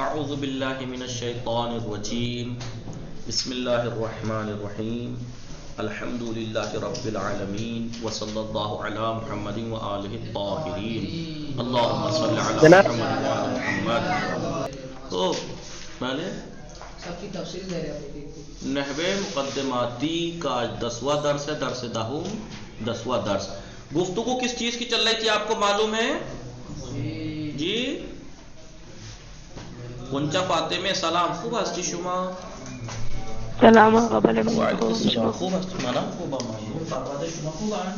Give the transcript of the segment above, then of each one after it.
اعوذ باللہ من الشیطان الرجیم بسم اللہ الرحمن الرحیم الحمد للہ رب العالمین وصلی اللہ علی محمد وآلہ الطاہرین اللہم صلی علی محمد وآل محمد۔ تو پہلے سب کی تفصیل دے رہے ہیں۔ نحو مقدماتی کا 10واں درس ہے، درس دہم 10واں درس۔ گفتگو کس چیز کی چل رہی تھی آپ کو معلوم ہے؟ جی کنچا فاطمه سلام، خوب هستی شما؟ سلام آقا. بله وعلیکم خوبم. السلام. شما خوب هستی؟ منم خوبم. خانواده شما خوبن؟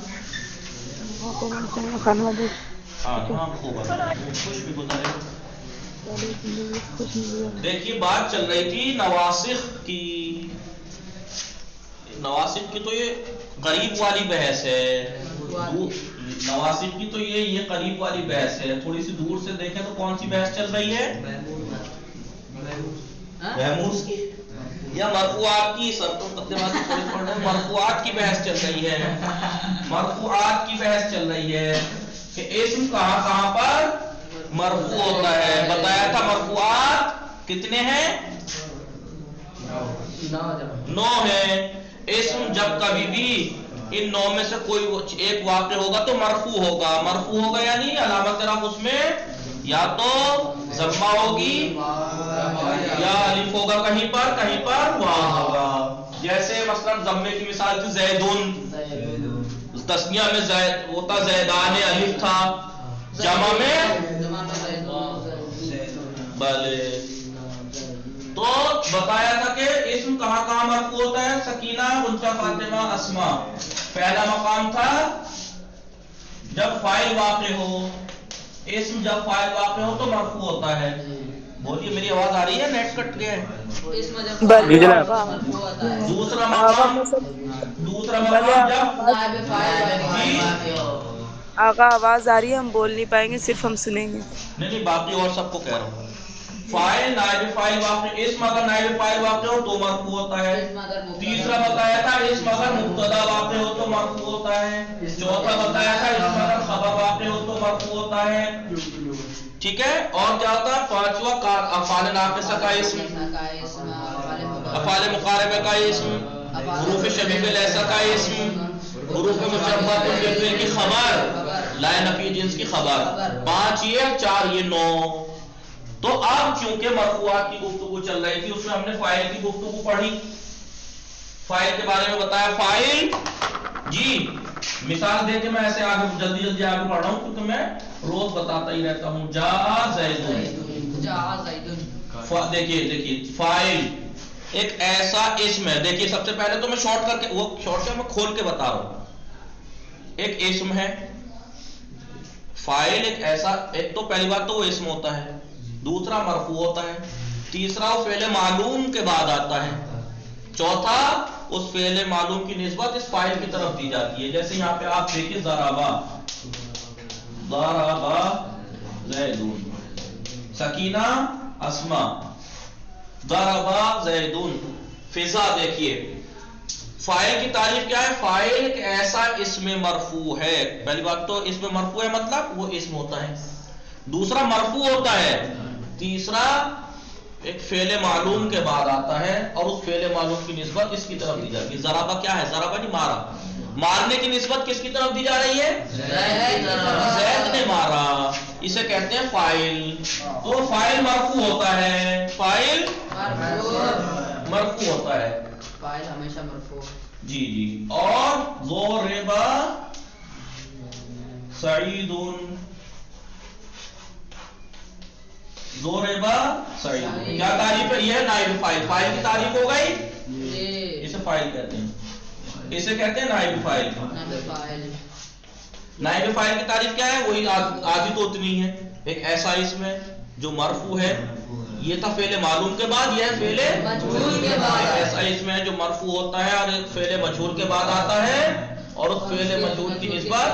خوبم. شما خانواده هم خوبم. خوش می‌گذره؟ خوش می‌گذره. دیکھیے بات چل رہی تھی نواسخ کی۔ نواسخ کی تو یہ قریب والی بحث ہے، نواسخ کی تو یہ قریب والی بحث ہے۔ تھوڑی سی دور سے دیکھیں تو کون سی بحث چل رہی ہے؟ محموز کی یا مرفوعات کی؟ سب تو مقدمات تھوڑی پڑھ رہے ہیں، مرفوعات کی بحث چل رہی ہے۔ مرفوعات کی بحث چل رہی ہے کہ اسم کہاں پر مرفوع ہوتا ہے۔ بتایا تھا مرفوعات کتنے ہیں؟ 9 ہیں۔ اسم جب کبھی بھی ان 9 میں سے کوئی ایک واقع ہوگا تو مرفوع ہوگا۔ مرفوع ہوگا یعنی علامت رفع اس میں یا تو ضمہ ہوگی یا الف ہوگا، کہیں پر واو ہوگا۔ جیسے مثلا ضمے کی مثال تھی زیدون، تسنیہ میں زید ہوتا زیدان، الف تھا، جمع میں بلے۔ تو بتایا تھا کہ اسم کہاں مرفوع ہوتا ہے؟ سکینہ، غنچہ، فاطمہ، اسماء۔ پہلا مقام تھا جب فاعل واقع ہو، اسم جب فاعل واقع ہو تو مرفوع ہوتا ہے۔ بولیے میری آواز آ رہی ہے؟ نیٹ کٹ گیا ہے؟ دوسرا مقام جب آقا آواز آ رہی ہے، ہم بول نہیں پائیں گے، صرف ہم سنیں گے۔ نہیں باقی اور سب کو کہہ رہا ہوں۔ فاعل نائب فاعل واقع، اسم اگر نائب فاعل واقع ہو تو مرفوع ہوتا ہے۔ تیسرا بتایا تھا اسم اگر مبتدا واقع ہو تو مرفوع ہوتا ہے۔ چوتھا بتایا تھا اسم اگر خبر واقع ہو تو مرفوع ہوتا ہے۔ ٹھیک ہے، اور کیا ہوتا ہے؟ پانچواں افعال ناقصہ کا اسم، افعال مقاربہ کا اسم، حروف شبیہ لیسا کا اسم، حروف مشبہہ بالفعل کی خبر، لا نفی جنس کی خبر۔ 5 یہ، 4 یہ، 9۔ تو اب چونکہ مرفوعات کی گفتگو چل رہی تھی، اس میں ہم نے فاعل کی گفتگو پڑھی، فاعل کے بارے میں بتایا۔ فاعل جی مثال دے کے میں ایسے آگے جلدی آگے پڑھ رہا ہوں کیونکہ میں روز بتاتا ہی رہتا ہوں۔ جاء زیدون، دیکھیے فاعل ایک ایسا اسم ہے۔ دیکھیے سب سے پہلے تو میں شارٹ میں کھول کے بتا رہا ہوں۔ ایک اسم ہے فاعل، ایک ایسا، ایک تو پہلی بات تو وہ اسم ہوتا ہے، دوسرا مرفوع ہوتا ہے، تیسرا وہ فعل معلوم کے بعد آتا ہے، چوتھا اس فعل معلوم کی نسبت اس فاعل کی طرف دی جاتی ہے۔ جیسے یہاں پہ آپ دیکھیں ضربا زیدون، سکینہ اسماء، ضربا زیدون، فضا۔ دیکھیے فاعل کی تعریف کیا ہے؟ فاعل ایک ایسا اسم مرفوع ہے۔ پہلی بات تو اسم مرفوع ہے مطلب وہ اسم ہوتا ہے، دوسرا مرفوع ہوتا ہے، تیسرا ایک فعل معلوم کے بعد آتا ہے اور اس فعل معلوم کی نسبت اس کی طرف دی جاتی ہے۔ ضربہ کیا ہے؟ ضربہ نہیں مارا، مارنے کی نسبت کس کی طرف دی جا رہی ہے؟ زید نے مارا، اسے کہتے ہیں فاعل۔ تو فاعل مرفوع ہوتا ہے، فاعل مرفوع ہوتا ہے، فاعل ہمیشہ مرفوع۔ جی اور ضربا سعیدون، ضربا سعید، کیا تعریف ہے؟ یہ ہے نائب فاعل۔ فاعل کی تعریف ہو گئی، اسے فاعل کہتے ہیں، اسے کہتے ہیں نائب فاعل۔ نائب فاعل کی تعریف کیا ہے؟ وہی آدھی تو اتنی ہے، ایک ایسا اسم ہے جو مرفوع ہے، یہ تھا فعل معلوم کے بعد، یہ ہے فعل مجہول کے بعد۔ ایک ایسا اسم ہے جو مرفوع ہوتا ہے اور ایک فعل مجہول کے بعد آتا ہے اور اس فعل مجہول کی نسبت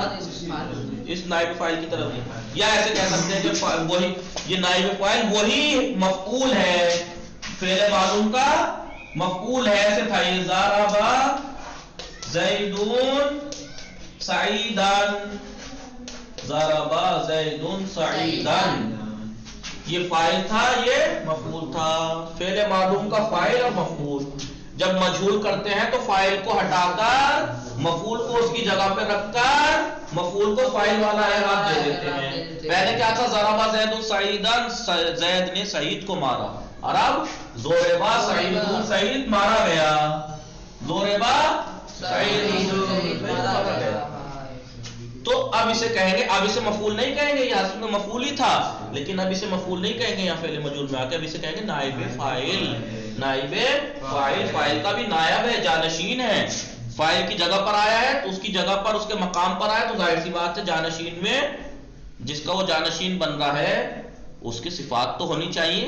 اس نائب فاعل کی طرف ہے۔ یا ایسے کہہ سکتے ہیں کہ وہی یہ نائب فاعل وہی مفعول ہے، فعل معلوم کا مفعول ہے۔ ایسے تھا یہ ضربا زیدون سعیدان، ضربا زیدون سعیدان، یہ فاعل تھا، یہ مفعول تھا. فعل معلوم کا فاعل اور مفعول جب مجہول کرتے ہیں تو فاعل کو ہٹا کر مفعول کو اس کی جگہ پہ رکھ کر مفعول کو فاعل والا اعراب دے دیتے ہیں. پہلے کیا تھا؟ ضربا زید سعیدن، زید نے سعید کو مارا. اور اب ضربا سعید، سعید مارا گیا. ضربا سعید مارا گیا. تو اب اسے کہیں گے، اب اسے مفعول نہیں کہیں گے، یہ اصل میں مفعول ہی تھا لیکن اب اسے مفعول نہیں کہیں گے یہاں فعل مجہول میں آ کے. اب اسے کہیں گے نائب فاعل. نائب فاعل، فاعل کا بھی نائب ہے، جانشین ہے. فاعل کی جگہ پر آیا ہے تو اس کی جگہ پر، اس کے مقام پر آیا تو ظاہر سی بات ہے جانشین میں جس کا وہ جانشین بن رہا ہے اس کی صفات تو ہونی چاہیے.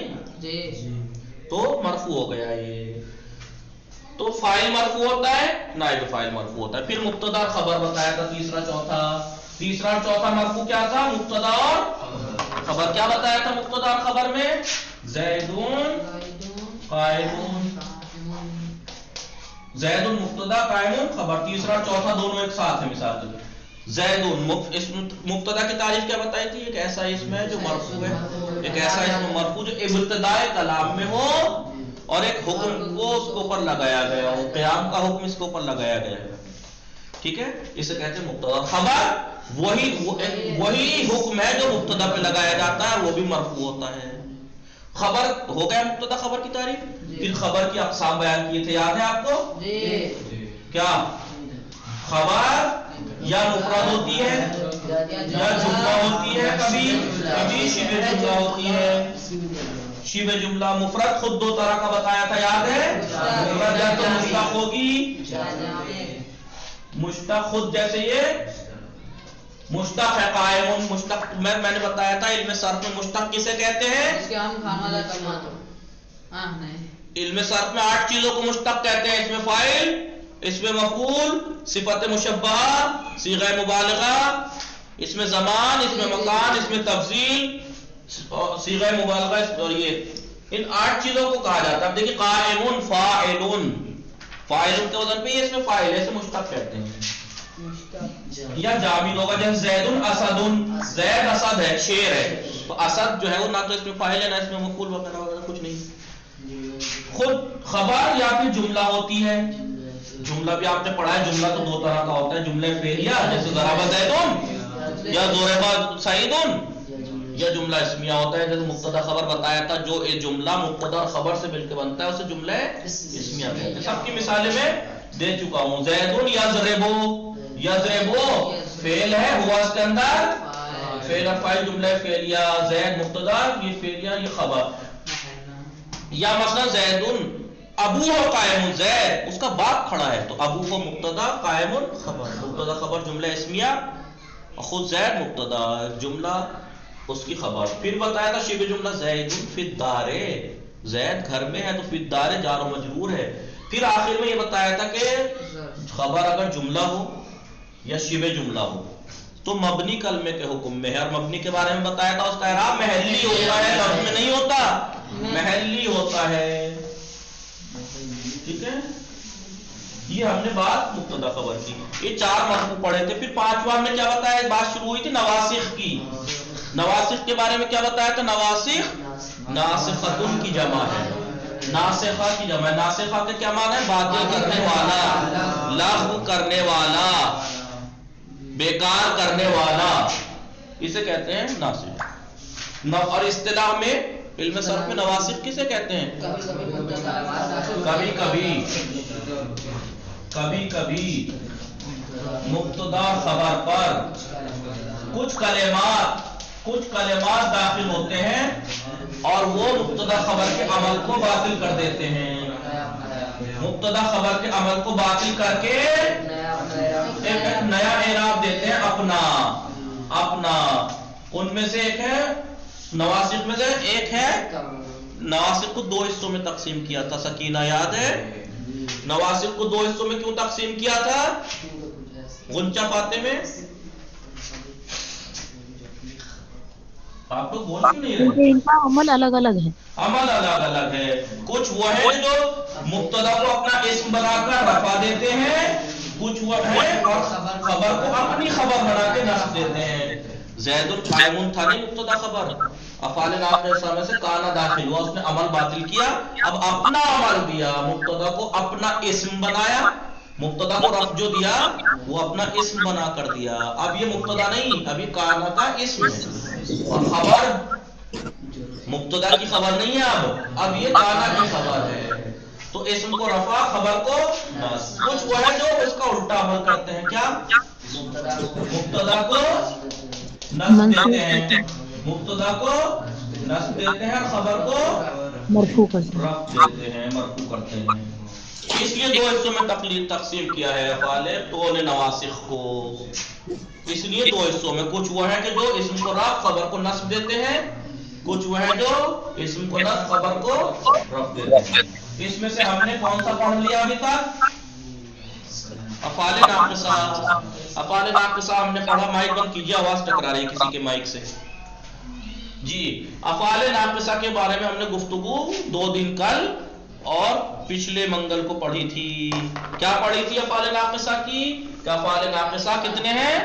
تو مرفوع ہو گیا یہ. تو فاعل مرفوع ہوتا ہے، نائب فاعل مرفوع ہوتا ہے. پھر مبتدا خبر بتایا تھا تیسرا چوتھا مرفوع کیا تھا؟ مبتدا اور خبر. کیا بتایا تھا مبتدا اور خبر میں؟ زیدون قائمون. زیدون مبتدا، قائمون خبر. تیسرا چوتھا دونوں ایک ساتھ ہیں. مثال زیدون مبتدا کی تعریف کیا بتائی تھی؟ ایک ایسا اسم ہے جو مرفوع ہے، ایک ایسا اسم مرفوع جو ابتداء کلام میں ہو اور ایک حکم کو اس کے اوپر لگایا گیا ہو، قیام کا حکم اس کے اوپر لگایا گیا ہے. ٹھیک ہے، اسے کہتے ہیں مبتدا. خبر وہی حکم ہے جو مبتدا پہ لگایا جاتا ہے، وہ بھی مرفوع ہوتا ہے. خبر ہو گیا مبتدا خبر کی تعریف. پھر خبر کی اقسام بیان کیے تھے، یاد ہے آپ کو؟ کیا خبر یا مفرد ہوتی ہے یا جملہ ہوتی ہے، کبھی شبہ جملہ ہوتی ہے. شبہ جملہ مفرد خود دو طرح کا بتایا تھا، یاد ہے؟ مفرد یا تو مشتق ہوگی، مشتق خود جیسے یہ مشتق ہے قائمون. مشتق میں نے بتایا تھا علم صرف میں مشتق کسے کہتے ہیں؟ علم صرف میں 8 چیزوں کو مشتق کہتے ہیں. اس میں فاعل، اس میں مفعول، صفت مشبہہ، صیغہ مبالغہ، اس میں زمان، اس میں مکان، اس میں تفضیل، صیغہ مبالغہ. اور یہ ان 8 چیزوں کو کہا جاتا ہے. اب دیکھیں قائمون فاعلون، فاعلون کے وزن پہ یہ اس میں فاعل ہے، اسے مشتق کہتے ہیں. یا جامد ہوگا جیسے زیدن اسدن، زید اسد ہے، شیر ہے. تو اسد جو ہے وہ نہ تو اس میں فاعل ہے نہ اس میں مفعول وغیرہ وغیرہ کچھ نہیں. خود خبر یا پھر جملہ ہوتی ہے. جملہ بھی آپ نے پڑھا ہے، جملہ تو 2 طرح کا ہوتا ہے. جملہ فعلیہ جیسے ضرب زیدن یا ضرب سعیدن، یا جملہ اسمیہ ہوتا ہے جیسے مبتدا خبر بتایا تھا. جو یہ جملہ مبتدا اور خبر سے مل کے بنتا ہے اسے جملہ اسمیہ کہتے ہیں. سب کی مثالیں میں دے چکا ہوں. زیدن یضربو، یضربو فعل ہے، ہوا اس کے اندر فعل اور فاعل جملہ فعلیہ. زید مبتدا، یہ فعلیہ، یہ خبر. یا مثلا زیدن ابو ہو قائم، زید اس کا باپ کھڑا ہے تو ابو کو مبتدا، قائم خبر. مبتدا خبر جملہ اسمیہ، خود زید مبتدا، جملہ اس کی خبر. پھر بتایا تھا شبہ جملہ زید فی الدار، زید گھر میں ہے تو فی الدار جار و مجرور ہے. پھر آخر میں یہ بتایا تھا کہ خبر اگر جملہ ہو یا شبہ جملہ ہو تو مبنی کلمے کے حکم میں ہے. اور مبنی کے بارے میں بتایا تھا اس کا اعراب محلی ہوتا ہے، لفظ میں نہیں ہوتا، محلی ہوتا ہے. ٹھیک ہے، یہ ہم نے بات مبتدا خبر کی. یہ 4 مرفوع پڑھے تھے. پھر 5واں میں کیا بتایا؟ بات شروع ہوئی تھی نواسخ کی. نواسخ کے بارے میں کیا بتایا تھا؟ نواسخ ناسختن کی جمع ہے، ناسخہ کی جمع ہے. ناسخہ کے کیا معنی ہے؟ باطل کرنے والا، لغو کرنے والا، بیکار کرنے والا، اسے کہتے ہیں ناسخ. اور اصطلاح میں علم صرف میں نواسخ کسے کہتے ہیں؟ کبھی کبھی مبتدا خبر پر کچھ کلمات داخل ہوتے ہیں اور وہ مبتدا خبر کے عمل کو باطل کر دیتے ہیں. مبتدا خبر کے عمل کو باطل کر کے ایک نیا اعراب دیتے ہیں اپنا. ان میں سے ایک ہے نواسخ میں سے ایک ہے. نواسخ کو 2 حصوں میں تقسیم کیا تھا، سکینہ یاد ہے؟ نواسخ کو 2 حصوں میں کیوں تقسیم کیا تھا؟ غنچہ فاتح میں آپ لوگ بول کیوں نہیں رہے؟ ان کا عمل الگ الگ ہے. عمل الگ الگ ہے. کچھ وہ ہے جو مبتدا کو اپنا اسم بنا کر رفع دیتے ہیں، کچھ وہ ہے اور خبر کو اپنی خبر بنا کے نصب دیتے ہیں. زید قائم تھا نہیں مبتدا خبر، افعال ناقصہ میں سے کانا داخل ہوا، اس نے عمل باطل کیا، اب اپنا عمل دیا، مبتدا کو اپنا اسم بنایا، مبتدا کو رفع جو دیا وہ اپنا اسم بنا کر دیا، اب یہ مبتدا نہیں، اب یہ کانا کا اسم ہے، اور خبر مبتدا کی خبر نہیں ہے، اب یہ کانا کی خبر ہے، تو اسم کو رفع، خبر کو نصب۔ کچھ وہ ہے جو اس کا الٹا عمل کرتے ہیں، کیا؟ مبتدا کو نصب دیتے ہیں، مبتدا کو نصب دیتے ہیں، خبر کو مرفوع کرتے ہیں، رفع دیتے ہیں، مرفوع کرتے ہیں۔ اس لیے دو حصوں میں تقسیم کیا ہے افعال طول نواسخ کو، اس لیے دو حصوں میں، کچھ وہ ہے کہ جو اسم کو رفع خبر کو نصب دیتے ہیں، کچھ وہ ہے جو اسم کو نصب خبر کو رفع دیتے ہیں۔ اس میں سے ہم نے کون سا پڑھ لیا ابھی تک؟ افعال ناقصہ۔ افعال ناقصہ ہم نے پڑھا، مائک بند کیجیے، آواز ٹکرا رہی ہے کسی کے مائک سے جی۔ افعال ناقصہ کے بارے میں ہم نے گفتگو 2 دن کل اور پچھلے منگل کو پڑھی تھی۔ کیا پڑھی تھی افعال ناقصہ کی؟ کہ افعال ناقصہ کتنے ہیں؟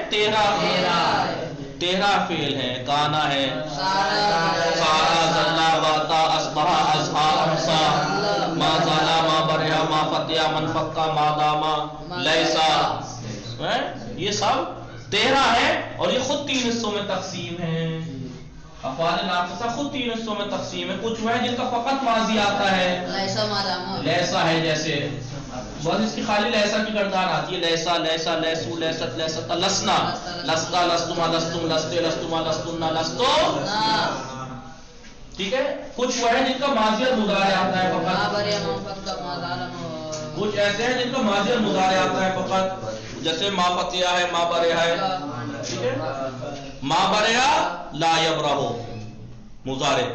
13 فعل ہیں، کانا ہے، سارا، زلا، باتا، اصبح، اصحا، امسا، ما زالا، ما برہا، ما فتیا، من فکا، ما داما، لیسا، یہ سب 13 ہیں، اور یہ خود 3 حصوں میں تقسیم ہیں۔ افعال ناقصہ خود 3 حصوں میں تقسیم ہے، کچھ وہ ہے جن کا فقط ماضی آتا ہے، لیسا ہے، جیسے بس اس کی خالی لیسا کی گردان آتی ہے، لیسا، لیسا، لیسو، لیست، لیست، لسنا، لستا، لستما، لستم، لستے، لستما، لستنا، لستو، ٹھیک ہے۔ کچھ وہ ہے جن کا ماضی اور مضارع آتا ہے فقط، کچھ ایسے ہیں جن کا ماضی اور مضارع آتا ہے فقط، جیسے ما فتیا ہے، ما برہا ہے، ٹھیک ہے، ما برہا لا یبرہو مضارع۔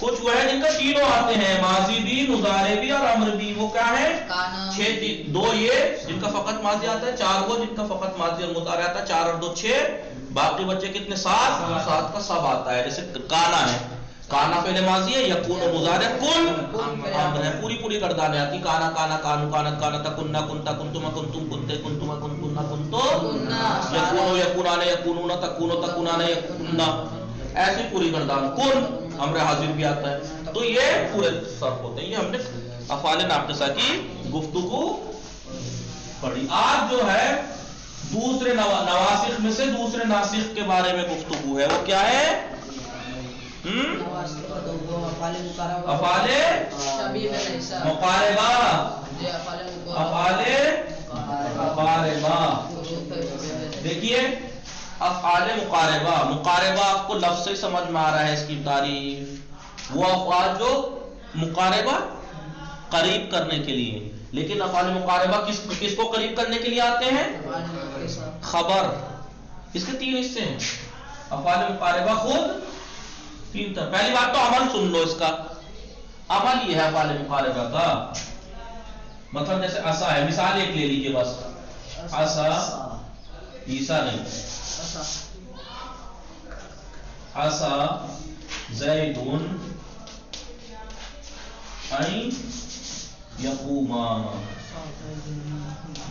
کچھ وہ ہے جن کا تینوں آتے ہیں، ماضی بھی، مضارع بھی اور امر بھی، وہ کیا ہے؟ 2 یہ جن کا فقط ماضی آتا ہے، 4 وہ جن کا فقط ماضی اور مضارع آتا ہے، 4 اور 2 6، باقی بچے کتنے؟ 7 کا سب آتا ہے۔ جیسے کانا ہے، کانا فعل ماضی ہے، یکون مضارع، کن امر ہے، پوری گردانیں آتی، کانا، کانا، کانو، کانت، کانتا، کننا، کنتا، کنتما، کنتم، کنتے، کنتما، کنتنا، کنتو، یکونو، یکونانے، یکونونا، تکونو، تکونانے، یکوننا، ایسی پوری گردان، کن امر حاضر بھی آتا ہے، تو یہ پورے صرف ہوتے ہیں۔ یہ ہم نے افعال ناقصہ کی گفتگو پڑھی۔ آج جو ہے دوسرے نواسخ میں سے دوسرے ناسخ کے بارے میں گفتگو ہے، وہ کیا ہے؟ افعال مقاربہ، افعال مقاربہ، دیکھیے افعال مقاربہ، مقاربہ آپ کو لفظ سے سمجھ میں آ رہا ہے اس کی تعریف، وہ افعال جو مقاربہ قریب کرنے کے لیے، لیکن افعال مقاربہ کس کو قریب کرنے کے لیے آتے ہیں؟ خبر۔ اس کے 3 حصے ہیں افعال مقاربہ، خود 3 طرح۔ پہلی بات تو عمل سن لو، اس کا عمل یہ ہے افعال مقاربہ کا، مطلب جیسے عصا ہے، مثال ایک لے لیجئے بس، عصا، عیسیٰ نہیں، عصا زیدن این یقوما،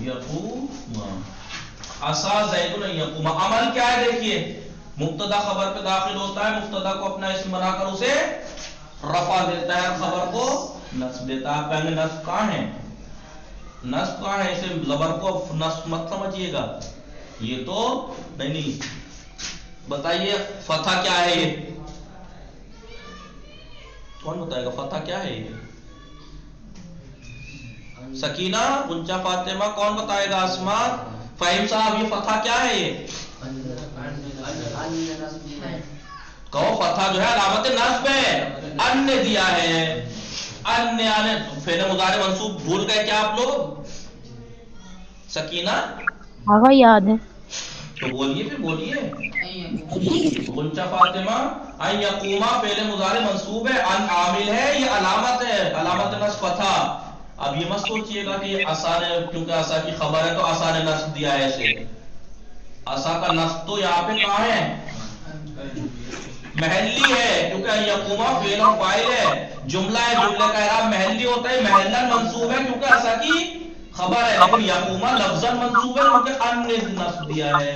یقوما، عصا زیدن این یقوما، عمل کیا ہے؟ دیکھیے مبتدا خبر پہ داخل ہوتا ہے، مبتدا کو اپنا اسم بنا کر اسے رفع دیتا ہے، خبر کو نصب دیتا ہے۔ پہلے نصب کہاں ہے؟ نصب کہاں ہے؟ اسے زبر کو نصب مت سمجھیے گا، یہ تو نہیں۔ بتائیے فتح کیا ہے؟ یہ کون بتائے گا فتح کیا ہے؟ یہ سکینہ، غنچہ، فاطمہ، کون بتائے گا؟ اسما، فہیم صاحب، یہ فتح کیا ہے؟ یہ کہو فتح جو ہے علامت نصب ہے، ان نے دیا ہے، ان نے فعل مضارع منصوب، بھول گئے کیا آپ لوگ؟ سکینہ آغا یاد ہے تو بولیے، پھر بولیے۔ غنچہ، فاطمہ، ان یقوما فعل مضارع منصوب ہے، ان عامل ہے، یہ علامت ہے، علامت نصب فتح۔ اب یہ مت سوچئے گا کہ یہ عصا نے، کیونکہ عصا کی خبر ہے تو عصا نے نصب دیا ہے اسے، عصا کا نصب تو یہاں پہ کہاں ہے؟ محلی ہے، کیونکہ یقوما فعل اور فاعل ہے، جملہ ہے، جملے کا اعراب محلی ہوتا ہے، محلاً منصوب ہے کیونکہ عصا کی خبر ہے، لیکن یقوما لفظاً منصوب ہے کیونکہ ان نے نصب دیا ہے۔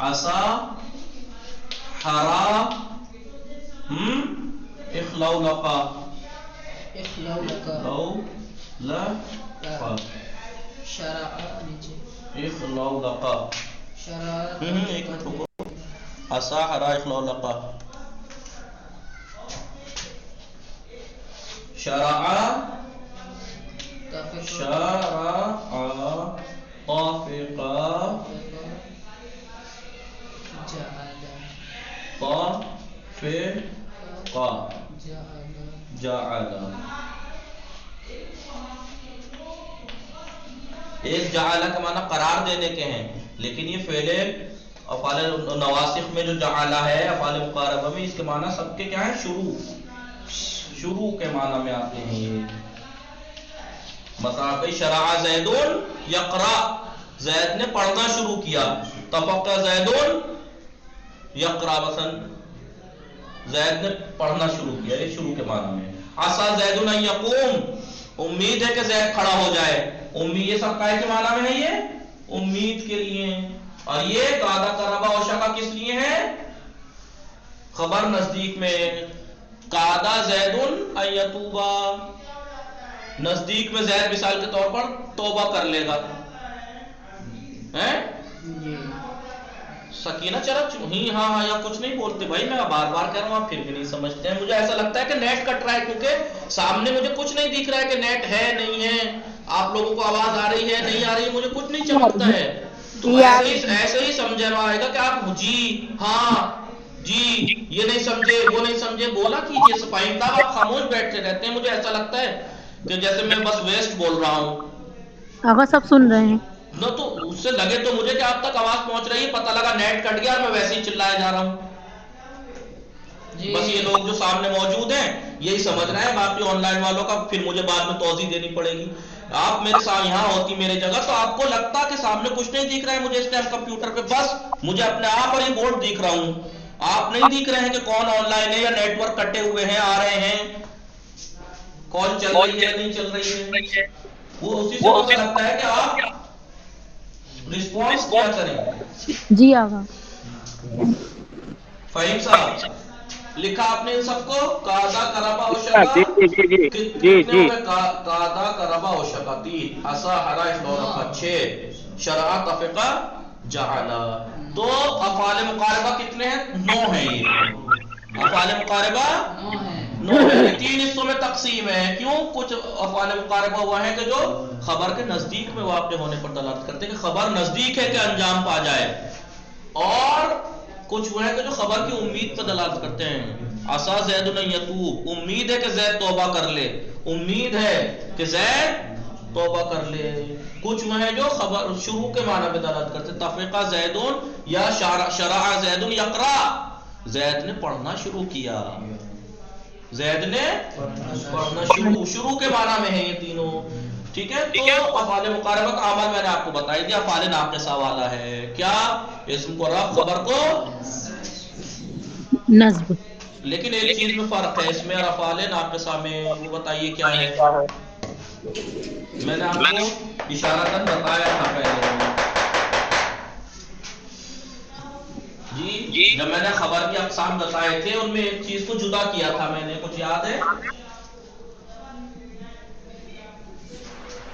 عصا حرا اخلولقا اخلولقا شرع نیچے اخلولقا ایک منٹ رکو عصا حرا اخلولقا شرع طافقا طافقا جعل ایک جعل کا معنی قرار دینے کے ہیں، لیکن یہ فعل افعال نواسخ میں جو جعل ہے افعال مقاربہ میں اس کے معنی سب کے کیا ہیں؟ شروع کے معنی میں آتے ہیں یہ۔ مثلا کہ شرع زیدون یقرأ، زید نے پڑھنا شروع کیا، طفق زیدون یقرأ، مثلا زید نے پڑھنا شروع کیا، یہ شروع کے معنی میں۔ عسى زیدون ان یقوم، امید ہے کہ زید کھڑا ہو جائے، امید، یہ سب کائے کے معنی میں ہے، یہ امید کے لیے۔ اور یہ قادا قربا و شقا کس لیے ہے؟ خبر نزدیک میں، قادا زیدن ان یتوبا، نزدیک میں زید مثال کے طور پر توبہ کر لے گا۔ سکینہ چرا ہاں یا کچھ نہیں بولتے بھائی، میں بار بار کہہ رہا ہوں آپ پھر بھی نہیں سمجھتے ہیں۔ مجھے ایسا لگتا ہے کہ نیٹ کٹ رہا ہے، کیونکہ سامنے مجھے کچھ نہیں دکھ رہا ہے کہ نیٹ ہے نہیں ہے، آپ لوگوں کو آواز آ رہی ہے نہیں آ رہی ہے، مجھے کچھ نہیں چمکتا ہے۔ تو ایسے ہی سمجھنا آئے گا کہ آپ جی ہاں جی یہ نہیں سمجھے وہ نہیں سمجھے بولا کیجئے، صفائی صاحب آپ خاموش بیٹھتے رہتے ہیں، مجھے ایسا لگتا ہے کہ جیسے میں بس ویسٹ بول رہا ہوں۔ آقا سب سن رہے ہیں نہ تو اس سے لگے تو مجھے کہ آپ تک آواز پہنچ رہی ہے، پتہ لگا نیٹ کٹ گیا اور میں ویسے ہی چلایا جا رہا ہوں۔ بس یہ لوگ جو سامنے موجود ہیں یہی سمجھ رہے ہیں، باقی آن لائن والوں کا پھر مجھے بعد میں توضیح دینی پڑے گی۔ آپ میرے ساتھ یہاں ہوتی میرے جگہ تو آپ کو لگتا کہ سامنے کچھ نہیں دکھ رہا ہے مجھے اس ٹائم کمپیوٹر پہ، بس مجھے اپنے آپ اور یہ بورڈ دیکھ رہا ہوں، آپ نہیں دیکھ رہے ہیں کہ کون آن لائن ہے یا نیٹ ورک کٹے ہوئے ہیں آ رہے ہیں، کال چل رہی ہے نہیں چل رہی ہے، وہ اسی سے پتہ لگتا ہے کہ آپ رسپانس کیا کریں۔ جی آقا فہیم صاحب لکھا آپ نے ان سب کو؟ قادا کربا و شقا کتنے ہو گئے؟ قادا کربا و شقا 3، عصا حرا اخلولقا 6، شرع طفقا جعل۔ تو افعال مقاربہ کتنے ہیں؟ 9 ہیں، یہ افعال مقاربہ 9 ہیں، 3 حصوں میں تقسیم ہے۔ کیوں؟ کچھ افعال مقاربہ ہوا ہے کہ جو خبر کے نزدیک میں واقع ہونے پر دلالت کرتے ہیں کہ خبر نزدیک ہے کہ انجام پا جائے، اور کچھ وہ ہے کہ جو خبر کی امید پر دلالت کرتے ہیں۔ عسى زید ان یتوب، امید ہے کہ زید توبہ کر لے، امید ہے کہ زید توبہ کر لے۔ کچھ وہ ہے جو خبر شروع کے معنی میں دلالت کرتے ہیں، طفق زیدون یا شرع زید یقرأ، زید نے پڑھنا شروع کیا، زید نے پڑھنا شروع کے معنی میں ہے یہ تینوں، ٹھیک ہے۔ تو افعال مقاربہ کا عمل میں نے آپ کو بتائی دیا، افعال ناقصہ والا ہے کیا؟ اسم کو رفع، خبر کو نصب۔ لیکن ایک چیز میں فرق ہے اس میں اور افعال ناقصہ میں، وہ بتائیے کیا ہے؟ میں نے آپ کو اشارتاً بتایا تھا پہلے جی، جب میں نے خبر کی اقسام بتائے تھے ان میں ایک چیز کو جدا کیا تھا میں نے، کچھ یاد ہے؟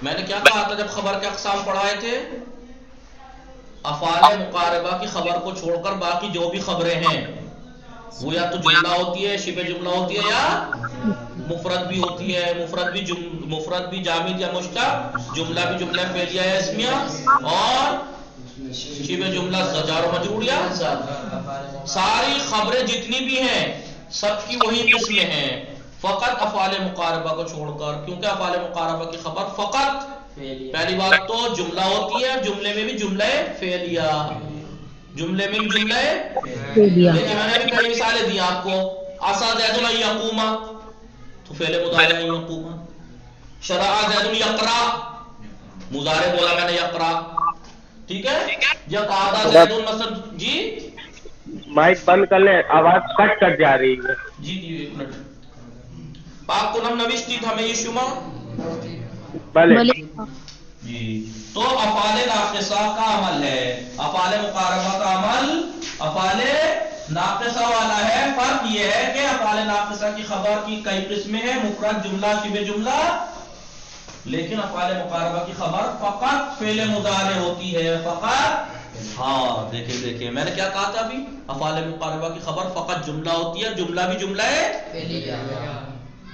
میں نے کیا کہا تھا جب خبر کے اقسام پڑھائے تھے؟ افعال مقاربہ کی خبر کو چھوڑ کر باقی جو بھی خبریں ہیں وہ یا تو جملہ ہوتی ہے، شبہ جملہ ہوتی ہے، یا مفرد بھی ہوتی ہے، مفرد بھی جامد یا مشتق، جملہ بھی جملہ فعلیہ یا اسمیہ، اور شبہ جملہ جار و مجرور یا ساری خبریں جتنی بھی ہیں سب کی وہی قسمیں ہیں، فقط افعال مقاربہ کو چھوڑ کر، کیونکہ افعال مقاربہ کی خبر فقط پہلی بات تو جملہ ہوتی ہے، جملے میں بھی جملہ فعلیہ، جملے میں بھی جملہ لیکن میں نے بھی کئی مثالیں دی آپ کو۔ عسى زید ان یقوم تو فعل مضارع یقوم، شرع زید یقرأ مضارع بولا میں نے یقرأ، ٹھیک ہے۔ یا قعد زید مثلا جی مائک بند کر لیں، آواز کٹ جا رہی ہے۔ جی ایک منٹ پاک کنم نوشتید ہمیں یہ شما بلے جی۔ تو افعال ناقصہ کا عمل ہے، افعال مقاربہ کا عمل افعال ناقصہ والا ہے. فرق یہ ہے کہ افعال ناقصہ کی خبر کی کئی قسمیں ہیں، مفرد، جملہ، شبہ جملہ. لیکن افعال مقاربہ کی خبر فقط فعل مضارع ہوتی ہے، فقط. ہاں دیکھیں میں نے کیا کہا تھا ابھی، افعال مقاربہ کی خبر فقط جملہ ہوتی ہے. جملہ بھی جملہ ہے،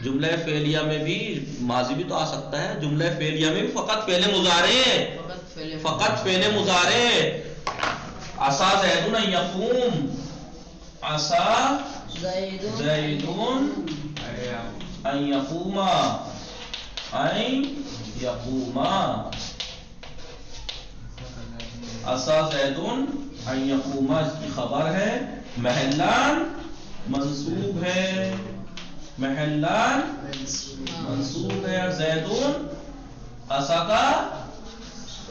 جملہ فعلیہ میں بھی ماضی بھی تو آ سکتا ہے. جملہ فعلیہ میں بھی فقط فعل مضارع، فقط فعل مضارع. عسى زید ان یقوم، عسى زید ان یقوم، ان یقوم. عسى زید ان یقوم اس کی خبر ہے، محلان منصوب ہے، محلان منصوب ہے. زیدون عسى کا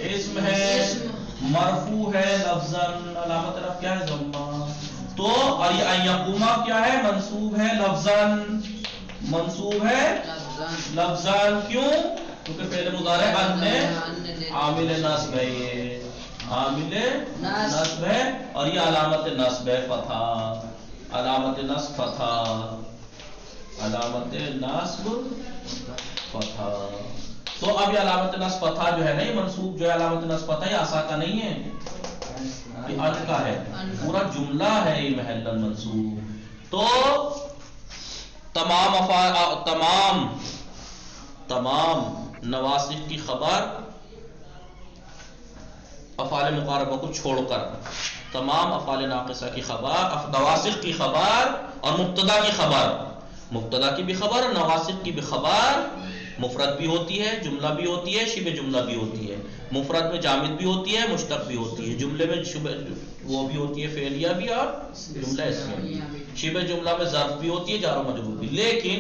اسم ہے، مرفوع ہے لفظاً، علامت رفع کیا ہے؟ ضمہ. تو اور یہ ان یقوم کیا ہے؟ منصوب ہے لفظاً، منصوب ہے لفظاً. کیوں؟ کیونکہ فعل مضارع ان میں عامل نصب ہے، یہ عامل نصب ہے اور یہ علامت نصب ہے فتح، علامت نصب فتح، علامت نصب فتح. تو اب یہ علامت نصب فتح جو ہے نا، یہ منصوب جو ہے علامت نصب فتح، یہ عسا کا نہیں ہے، یہ ان کا ہے، پورا جملہ ہے یہ محل منصوب. تو تمام نواسخ کی خبر افعال مقاربہ کو چھوڑ کر، تمام افعال ناقصہ کی خبر، نواسخ کی خبر اور مبتدا کی خبر، مبتدا کی بھی خبر اور نواسخ کی بھی خبر مفرد بھی ہوتی ہے، جملہ بھی ہوتی ہے، شبہ جملہ بھی ہوتی ہے. مفرد میں جامد بھی ہوتی ہے، مشتق بھی ہوتی ہے. جملے میں وہ بھی ہوتی ہے فعلیہ بھی اور جملہ اسمیہ. شبہ جملہ میں ظرف بھی ہوتی ہے، جار و مجرور بھی. لیکن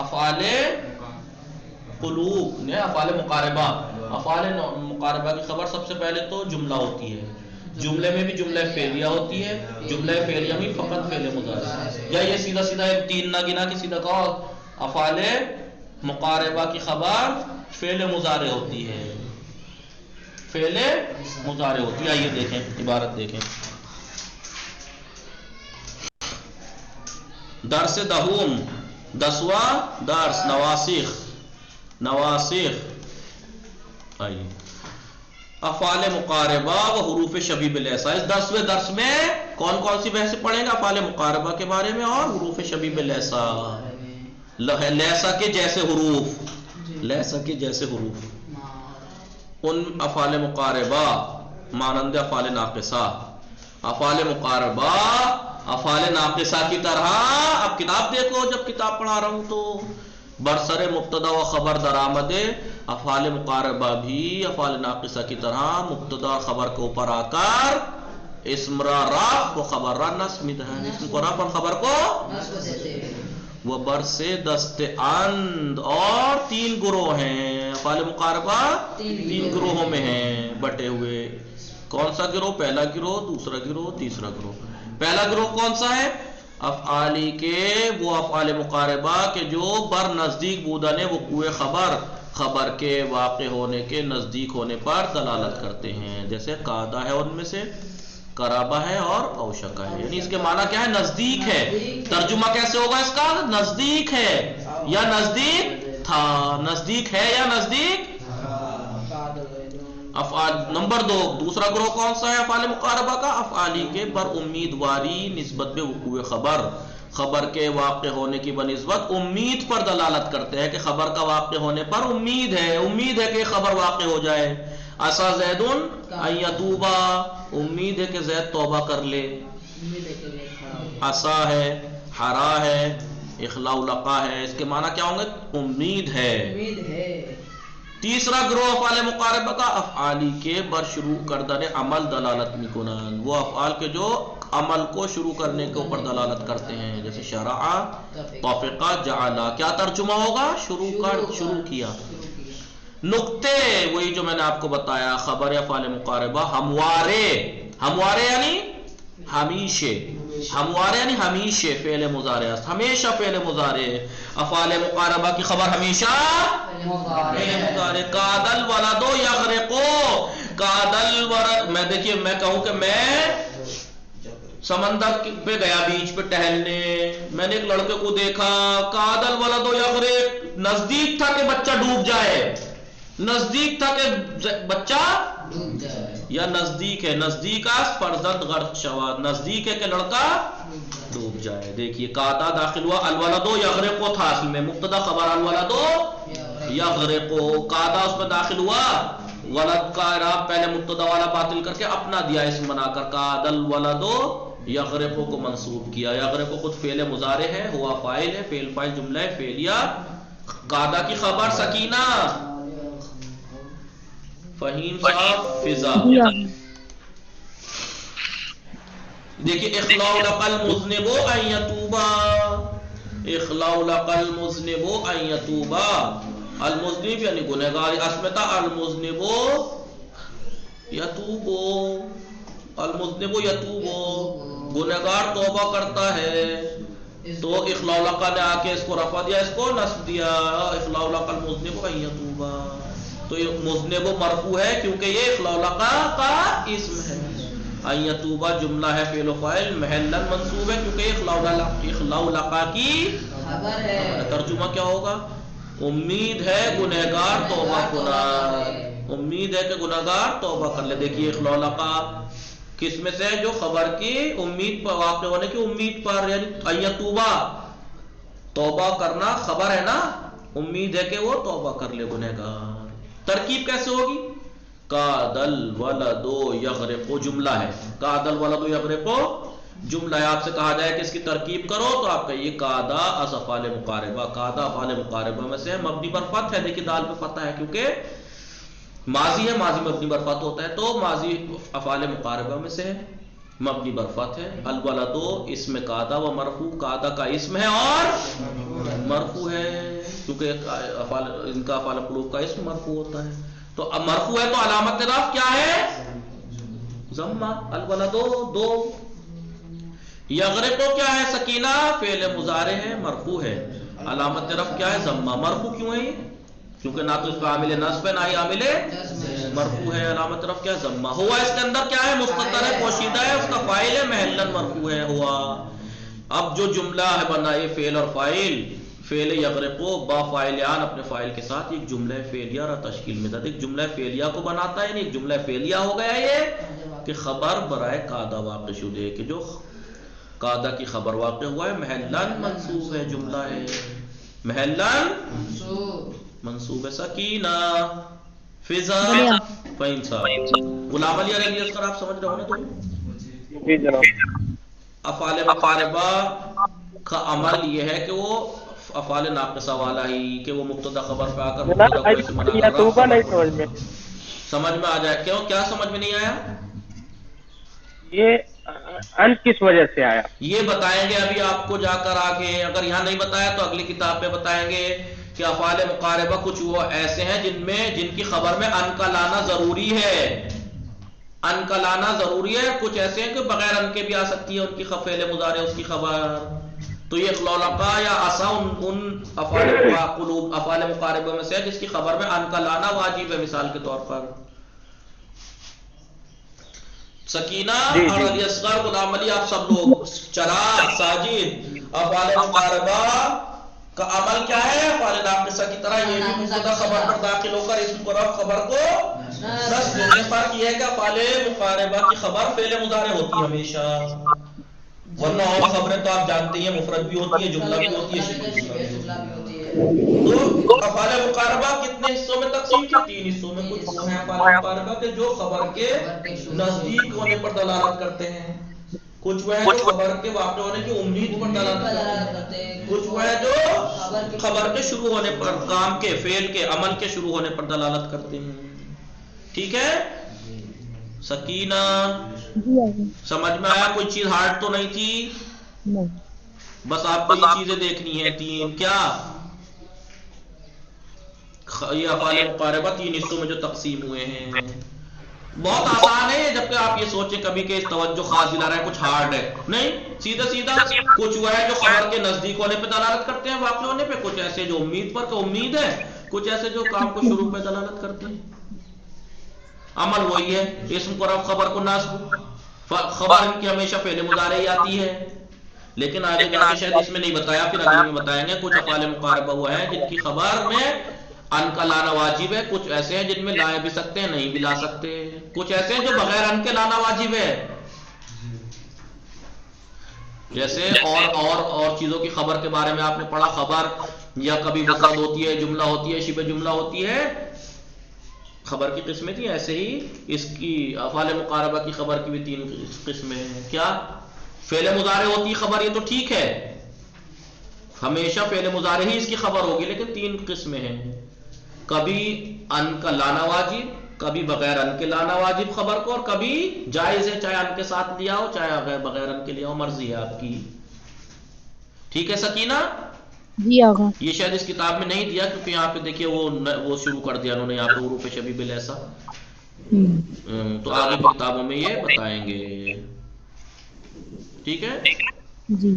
افعال قلوب نے افعال مقاربہ، افعال مقاربہ کی خبر سب سے پہلے تو جملہ ہوتی ہے. جملے میں بھی جملہ فعلیہ ہوتی ہے، جملہ فعلیہ میں فقط فعل مضارع. یا یہ سیدھا سیدھا تین نہ گنا کہ سیدھا کہو افعال مقاربہ کی خبر فعل مضارع ہوتی ہے، فعل مضارع ہوتی ہے. آئیے دیکھیں عبارت دیکھیں. درس دہوم، 10واں درس، نواسخ. آئیے افعال مقاربہ و حروف شبیہ لیسا. اس 10ویں درس میں کون کون سی بحث پڑھیں گے؟ افعال مقاربہ کے بارے میں اور حروف شبیہ لیسا، لیسا کے جیسے حروف، لیسا کے جیسے حروف. ان افعال مقاربہ مانند افعال ناقصہ، افعال مقاربہ افعال ناقصہ کی طرح. اب کتاب دیکھو، جب کتاب پڑھا رہا ہوں تو برسر مبتدا و خبر درآمد افعال مقاربہ بھی افعال ناقصہ کی طرح مبتدا خبر کے اوپر آ کر اسم را رفع و خبر را نصب ہے. اسم کو رفع اور خبر کو وہ برس دست اند. اور 3 گروہ ہیں افعال مقاربہ، 3 گروہوں میں ہیں بٹے ہوئے. کون سا گروہ؟ پہلا گروہ، دوسرا گروہ، تیسرا گروہ. پہلا گروہ کون سا ہے؟ افعالی کے وہ افعال مقاربہ کہ جو بر نزدیک بودن وقوع خبر، خبر کے واقع ہونے کے نزدیک ہونے پر دلالت کرتے ہیں. جیسے قاعدہ ہے ان میں سے، قرابہ ہے اور اوشکا ہے. یعنی اس کے معنی کیا ہے؟ نزدیک ہے. ترجمہ کیسے ہوگا اس کا؟ نزدیک ہے یا نزدیک تھا، نزدیک ہے یا نزدیک. افعال نمبر 2، دوسرا گروہ کون سا ہے افعال مقاربہ کا؟ افعالی کے بر امیدواری نسبت بے وقوع خبر، خبر کے واقع ہونے کی بنسبت امید پر دلالت کرتے ہیں کہ خبر کا واقع ہونے پر امید ہے، امید ہے کہ خبر واقع ہو جائے. عسى زید ان یتوبا، امید ہے کہ زید توبہ کر لے. عسى ہے، حرا ہے، اخلاء لقا ہے. اس کے معنی کیا ہوں گے؟ امید ہے. تیسرا گروہ افعال مقاربہ کا افعالی کے بر شروع کردن عمل دلالت میکنن، وہ افعال کے جو عمل کو شروع کرنے کے اوپر دلالت کرتے ہیں. جیسے شرع، طفق، جعل. کیا ترجمہ ہوگا؟ شروع کیا. نقطے وہی جو میں نے آپ کو بتایا، خبر افعال مقاربہ ہموارے، ہموارے یعنی ہمیشہ، ہموارے یعنی ہمیشہ فعل مضارع، ہمیشہ فعل مضارع. افعال مقاربہ کی خبر ہمیشہ فعل مضارع. کاد الولد یغرق، کاد الولد. میں دیکھیے میں کہوں کہ میں سمندر پہ گیا بیچ پہ ٹہلنے، میں نے ایک لڑکے کو دیکھا، کاد الولد یغرق، نزدیک تھا کہ بچہ ڈوب جائے، نزدیک تھا کہ بچہ ڈوب جائے، یا نزدیک ہے، نزدیک آس فرزند غرق شوا، نزدیک ہے کہ لڑکا ڈوب جائے۔ دیکھیے کادا داخل ہوا، الولد یغرق تھا اصل میں، مبتدا خبر الولد یغرق، کادا اس میں داخل ہوا، ولد کا اعراب پہلے مبتدا والا باطل کر کے اپنا دیا اسم بنا کر، کاد الولد یغرق کو منصوب کیا، یغرق خود فعل مضارع ہے، ہوا فاعل ہے، فعل فاعل جملہ ہے فعلیہ، کادا کی خبر سکینہ، فہیم صاحب فضا۔ دیکھیے اخلاء لق المذنب ان یتوبا، اخلاء لق المذنب ان یتوبا، المذنب یعنی گنہگار، اسمتا المذنب یتوبو، المذنب یتوبو، گنہگار توبہ کرتا ہے، تو اخلاء لق نے آ کے اس کو رفع دیا، اس کو نصب دیا، اخلاء لق المذنب ان یتوبا، تو یہ مذنب مرفوع ہے کیونکہ یہ اخلاء لق کا اسم ہے، ان یتوبا جملہ ہے فعل و فاعل، محلا منصوب ہے کیونکہ اخلاء لق کی خبر ہے، ترجمہ کیا ہوگا؟ امید ہے گنہگار توبہ کنار، امید ہے کہ گنہگار توبہ کر لے۔ دیکھیے اخلاء لق کس میں سے جو خبر کی امید پر واقع ہونے کی امید پر، یعنی ان یتوبا توبہ کرنا خبر ہے نا، امید ہے کہ وہ توبہ کر لے گنہگار۔ ترکیب کیسے ہوگی؟ کاد الولد یغرق جملہ ہے، کاد الولد یغرق جملہ ہے، آپ سے کہا جائے کہ اس کی ترکیب کرو تو آپ کہیے کادا از افعال مقاربہ، کادا افعال مقاربہ میں سے مبنی پر فتح ہے، دیکھیے دال پہ فتح ہے کیونکہ ماضی ہے، ماضی مبنی پر فتح ہوتا ہے، تو ماضی افعال مقاربہ میں سے مبنی پر فتح ہے، الولد اسم کادا و مرفوع، کادا کا اسم ہے اور مرفوع ہے کیونکہ ان کا افعال قلوب کا اسم مرفوع ہوتا ہے، تو اب مرفوع ہے تو علامت رفع کیا ہے؟ ضمہ، الولد دو، یغرق کیا ہے؟ سکینہ، فعل مضارع ہے مرفوع ہے، علامت رفع کیا ہے؟ ضمہ، مرفوع کیوں ہے یہ؟ کیونکہ نہ تو اس کا عامل نصب ہے نہ ہی عامل مرفوع ہے، علامت رفع کیا ہے؟ ضمہ، ہوا اس کے اندر کیا ہے؟ مستتر ہے، پوشیدہ ہے، اس کا فاعل ہے، محلا مرفوع ہے ہوا۔ اب جو جملہ ہے بنا یہ فعل اور فاعل، فعل یغرق با فاعلیان اپنے فاعل کے ساتھ ایک جملہ فعلیہ اور تشکیل میں ایک جملہ فعلیہ کو بناتا ہے، یعنی ایک جملہ فعلیہ ہو گیا یہ کہ خبر برائے قادا واقع شدہ، کہ جو قادا کی خبر واقع ہوا ہے محلا منصوب ہے، جملہ ہے محلا منصوب ہے، سکینہ فضا فہیم صاحب، غلام علی علیہ اصغر آپ سمجھ رہے ہو نا؟ تو جی جناب، افعال مقاربہ کا عمل یہ ہے کہ وہ افعال ناقصہ والا ہی، کہ وہ مبتدا خبر پہ آ کر مبتدا کو اسم بنا کر یتوبہ نہیں سمجھ میں، سمجھ میں آ جائے، کیوں کیا سمجھ میں نہیں آیا؟ یہ ان کس وجہ سے آیا؟ یہ بتائیں گے ابھی آپ کو جا کر آگے، اگر یہاں نہیں بتایا تو اگلی کتاب پہ بتائیں گے کہ افعال مقاربہ کچھ وہ ایسے ہیں جن کی خبر میں ان کا لانا ضروری ہے، ان کا لانا ضروری ہے، کچھ ایسے ہیں کہ بغیر ان کے بھی آ سکتی ہے ان کی فعل مضارع اس کی خبر، تو یہ اخلاء لق یا عصا ان افعال مقاربہ میں سے ہے جس کی خبر میں ان کا لانا واجب ہے، مثال کے طور پر سکینہ اور علی اصغر، غلام علی، آپ سب لوگ، چراغ، ساجد، افعال مقاربہ کا عمل کیا ہے؟ افعال ناقصہ کی طرح یہ بھی مبتدا خبر پر داخل ہو کر اسم کو رفع، خبر کو نصب، میں فرق یہ ہے کہ افعال مقاربہ کی خبر فعل مضارع ہوتی ہے ہمیشہ، ورنہ اور خبریں تو آپ جانتے ہیں مفرد بھی ہوتی ہے، جملہ بھی ہوتی ہے، شبہ جملہ بھی ہوتی ہے۔ تو افعال مقاربہ کتنے حصوں میں تقسیم کی؟ 3 حصوں میں۔ کچھ وہ ہیں افعال مقاربہ کے جو خبر کے نزدیک ہونے پر دلالت کرتے ہیں، کچھ وہ ہیں جو خبر کے واقع ہونے کی امید پر دلالت کرتے ہیں، کچھ وہ ہیں جو خبر کے شروع ہونے پر، کام کے، فعل کے، عمل کے شروع ہونے پر دلالت کرتے ہیں، ٹھیک ہے؟ سکینہ سمجھ میں آیا؟ کوئی چیز ہارڈ تو نہیں تھی؟ بس آپ کو یہ چیزیں دیکھنی ہیں 3، کیا یہ افعال مقاربہ 3 حصوں میں جو تقسیم ہوئے ہیں، بہت آسان ہے، جبکہ آپ یہ سوچیں کبھی کہ اس توجہ خاص دلا رہا ہے کچھ ہارڈ ہے، نہیں، سیدھا سیدھا کچھ وہ ہے جو خبر کے نزدیک ہونے پہ دلالت کرتے ہیں، واقع ہونے پہ، کچھ ایسے جو امید پر کہ امید ہے، کچھ ایسے جو کام کو شروع پہ دلالت کرتے ہیں، عمل وہی ہے، اسم کو رفع، خبر کو نصب، خبر ان کی ہمیشہ فعل مضارع ہی آتی ہے، لیکن آگے جا کے شاید اس میں نہیں بتایا، پھر اگلے میں بتائیں گے کچھ افعال مقاربہ ہوا ہے جن کی خبر میں ان کا لانا واجب ہے، کچھ ایسے ہیں جن میں لا بھی سکتے ہیں نہیں بھی لا سکتے، کچھ ایسے ہیں جو بغیر ان کے لانا واجب ہے، جیسے اور چیزوں کی خبر کے بارے میں آپ نے پڑھا، خبر یا کبھی مفرد ہوتی ہے، جملہ ہوتی ہے، شبہ جملہ ہوتی ہے، خبر کی قسمیں تھی، ایسے ہی اس کی افعال مقاربہ کی خبر کی بھی 3 قسمیں ہیں. کیا فعل مضارع ہوتی خبر، یہ تو ٹھیک ہے، ہمیشہ فعل مضارع ہی اس کی خبر ہوگی، لیکن 3 قسمیں ہیں، کبھی ان کا لانا واجب، کبھی بغیر ان کے لانا واجب خبر کو، اور کبھی جائز ہے چاہے ان کے ساتھ لیا ہو چاہے بغیر ان کے لیا ہو، مرضی ہے آپ کی. ٹھیک ہے سکینہ؟ جی آقا. یہ شاید اس کتاب میں نہیں دیا کیونکہ یہاں پہ دیکھیے وہ شروع کر دیا انہوں نے یہاں پہ حروف شبیہ بالیسا، تو آگے کی کتابوں میں یہ بتائیں گے. ٹھیک ہے جی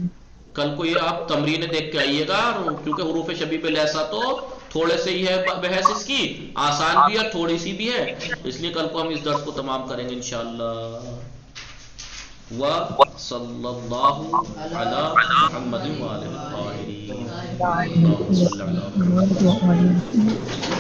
کل کو یہ آپ تمرینیں دیکھ کے آئیے گا، کیونکہ حروف شبیہ بالیسا تو تھوڑے سے ہی ہے بحث اس کی، آسان بھی ہے تھوڑی سی بھی ہے، اس لیے کل کو ہم اس درس کو تمام کریں گے انشاءاللہ. وصلی اللہ علی محمد وآلہ الطاہرین. اللہم صل علی محمد.